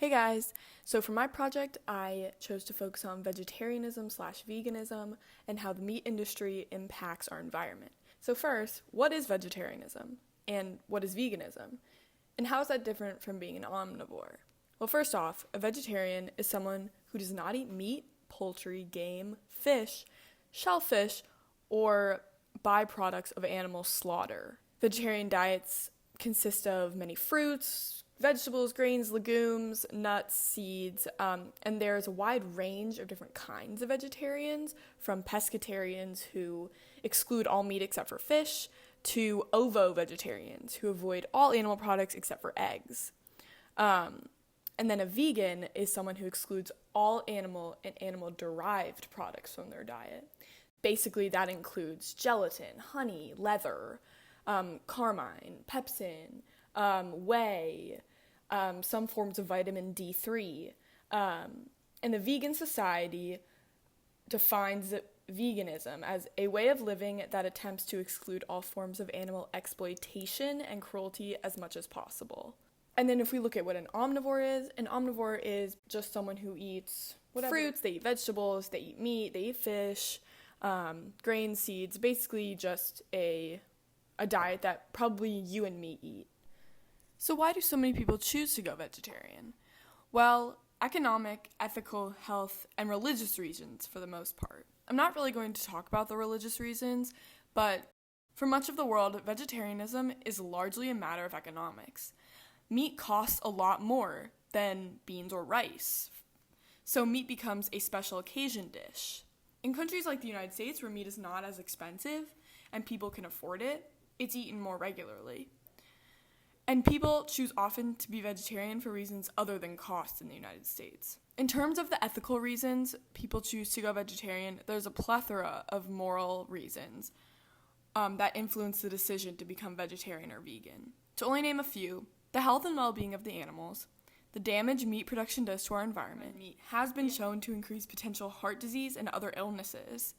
Hey guys! So for my project, I chose to focus on vegetarianism/veganism and how the meat industry impacts our environment. So first, what is vegetarianism? And what is veganism? And how is that different from being an omnivore? Well, first off, a vegetarian is someone who does not eat meat, poultry, game, fish, shellfish, or byproducts of animal slaughter. Vegetarian diets consist of many fruits, vegetables, grains, legumes, nuts, seeds, and there's a wide range of different kinds of vegetarians, from pescatarians who exclude all meat except for fish, to ovo-vegetarians who avoid all animal products except for eggs. And then a vegan is someone who excludes all animal and animal-derived products from their diet. Basically, that includes gelatin, honey, leather, carmine, pepsin, whey, some forms of vitamin D3. And the Vegan Society defines veganism as a way of living that attempts to exclude all forms of animal exploitation and cruelty as much as possible. And then if we look at what an omnivore is just someone who eats fruits, they eat vegetables, they eat meat, they eat fish, grains, seeds, basically just a diet that probably you and me eat. So why do so many people choose to go vegetarian? Well, economic, ethical, health, and religious reasons for the most part. I'm not really going to talk about the religious reasons, but for much of the world, vegetarianism is largely a matter of economics. Meat costs a lot more than beans or rice, so meat becomes a special occasion dish. In countries like the United States, where meat is not as expensive and people can afford it, it's eaten more regularly. And people choose often to be vegetarian for reasons other than cost in the United States. In terms of the ethical reasons people choose to go vegetarian, there's a plethora of moral reasons that influence the decision to become vegetarian or vegan. To only name a few, the health and well-being of the animals, the damage meat production does to our environment. Meat has been shown to increase potential heart disease and other illnesses.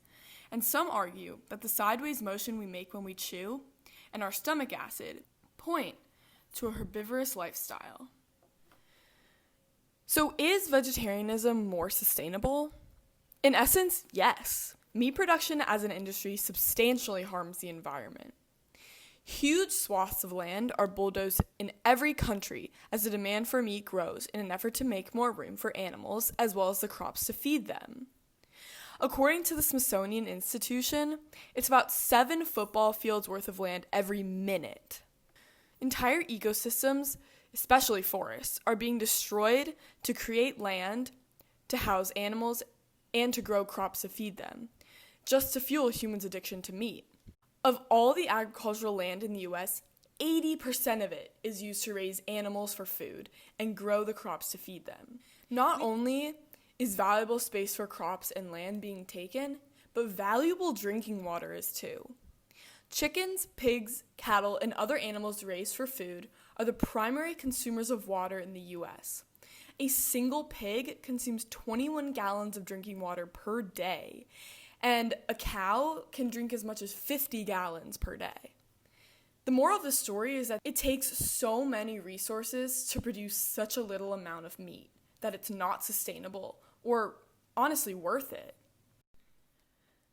And some argue that the sideways motion we make when we chew and our stomach acid point to a herbivorous lifestyle. So is vegetarianism more sustainable? In essence, yes. Meat production as an industry substantially harms the environment. Huge swaths of land are bulldozed in every country as the demand for meat grows in an effort to make more room for animals as well as the crops to feed them. According to the Smithsonian Institution, it's about 7 football fields worth of land every minute. Entire ecosystems, especially forests, are being destroyed to create land to house animals and to grow crops to feed them, just to fuel humans' addiction to meat. Of all the agricultural land in the U.S., 80% of it is used to raise animals for food and grow the crops to feed them. Not only is valuable space for crops and land being taken, but valuable drinking water is too. Chickens, pigs, cattle, and other animals raised for food are the primary consumers of water in the U.S. A single pig consumes 21 gallons of drinking water per day, and a cow can drink as much as 50 gallons per day. The moral of the story is that it takes so many resources to produce such a little amount of meat that it's not sustainable or honestly worth it.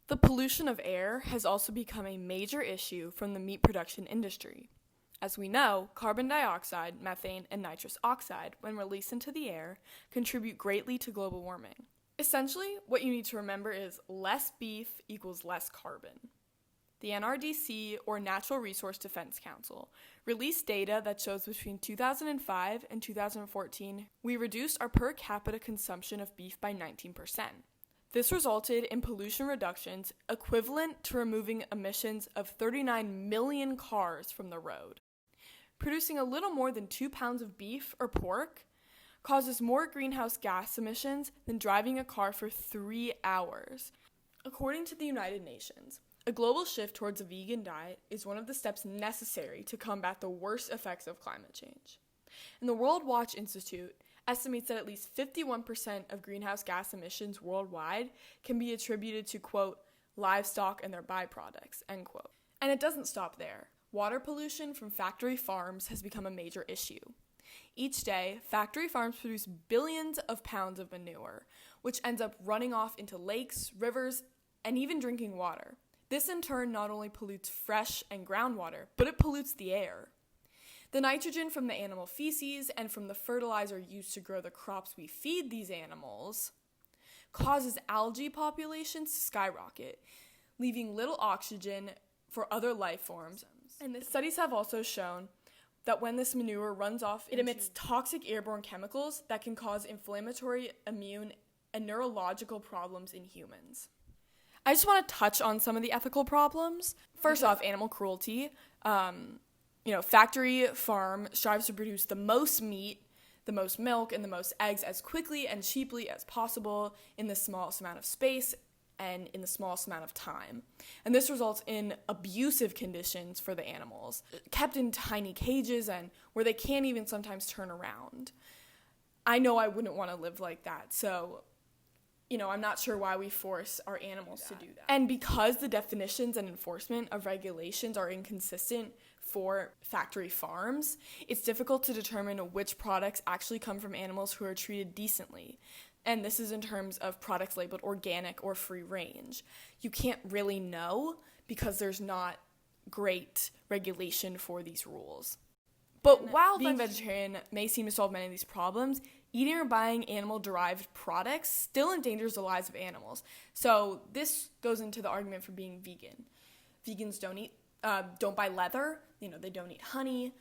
The pollution of air has also become a major issue from the meat production industry. As we know, carbon dioxide, methane, and nitrous oxide, when released into the air, contribute greatly to global warming. Essentially, what you need to remember is less beef equals less carbon. The NRDC, or Natural Resource Defense Council, released data that shows between 2005 and 2014, we reduced our per capita consumption of beef by 19%. This resulted in pollution reductions equivalent to removing emissions of 39 million cars from the road. Producing a little more than 2 pounds of beef or pork causes more greenhouse gas emissions than driving a car for 3 hours. According to the United Nations, a global shift towards a vegan diet is one of the steps necessary to combat the worst effects of climate change. And the World Watch Institute estimates that at least 51% of greenhouse gas emissions worldwide can be attributed to, quote, livestock and their byproducts, end quote. And it doesn't stop there. Water pollution from factory farms has become a major issue. Each day, factory farms produce billions of pounds of manure, which ends up running off into lakes, rivers, and even drinking water. This in turn not only pollutes fresh and groundwater, but it pollutes the air. The nitrogen from the animal feces and from the fertilizer used to grow the crops we feed these animals causes algae populations to skyrocket, leaving little oxygen for other life forms. And the studies have also shown that when this manure runs off, it emits toxic airborne chemicals that can cause inflammatory, immune, and neurological problems in humans. I just want to touch on some of the ethical problems. First off, animal cruelty. Factory farm strives to produce the most meat, the most milk, and the most eggs as quickly and cheaply as possible in the smallest amount of space and in the smallest amount of time. And this results in abusive conditions for the animals, kept in tiny cages and where they can't even sometimes turn around. I know I wouldn't want to live like that, so I'm not sure why we force our animals to do that. And because the definitions and enforcement of regulations are inconsistent for factory farms, it's difficult to determine which products actually come from animals who are treated decently. And this is in terms of products labeled organic or free range. You can't really know because there's not great regulation for these rules. But while being vegetarian may seem to solve many of these problems, eating or buying animal-derived products still endangers the lives of animals. So this goes into the argument for being vegan. Vegans don't buy leather, they don't eat honey,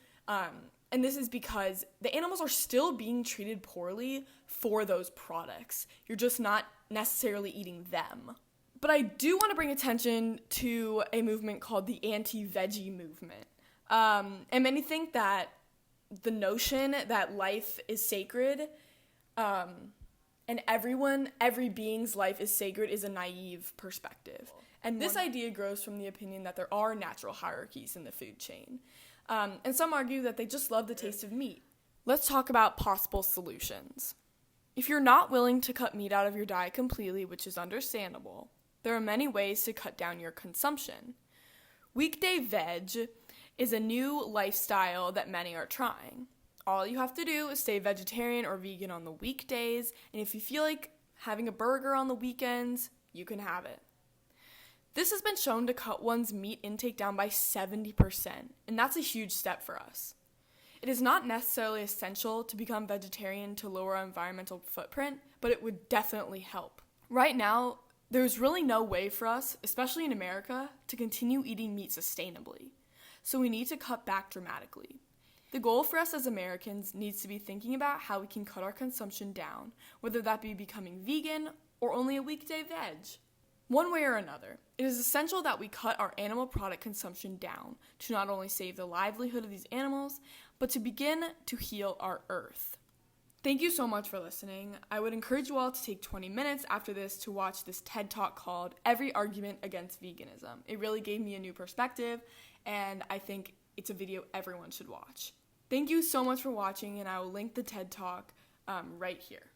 and this is because the animals are still being treated poorly for those products. You're just not necessarily eating them. But I do want to bring attention to a movement called the anti-veggie movement. And many think that the notion that life is sacred, and every being's life is sacred is a naive perspective. And this idea grows from the opinion that there are natural hierarchies in the food chain. And some argue that they just love the taste of meat. Let's talk about possible solutions. If you're not willing to cut meat out of your diet completely, which is understandable, there are many ways to cut down your consumption. Weekday veg is a new lifestyle that many are trying. All you have to do is stay vegetarian or vegan on the weekdays, and if you feel like having a burger on the weekends, you can have it. This has been shown to cut one's meat intake down by 70%, and that's a huge step for us. It is not necessarily essential to become vegetarian to lower our environmental footprint, but it would definitely help. Right now, there's really no way for us, especially in America, to continue eating meat sustainably. So we need to cut back dramatically. The goal for us as Americans needs to be thinking about how we can cut our consumption down, whether that be becoming vegan or only a weekday veg. One way or another, it is essential that we cut our animal product consumption down to not only save the livelihood of these animals, but to begin to heal our earth. Thank you so much for listening. I would encourage you all to take 20 minutes after this to watch this TED Talk called Every Argument Against Veganism. It really gave me a new perspective, and I think it's a video everyone should watch. Thank you so much for watching, and I will link the TED Talk right here.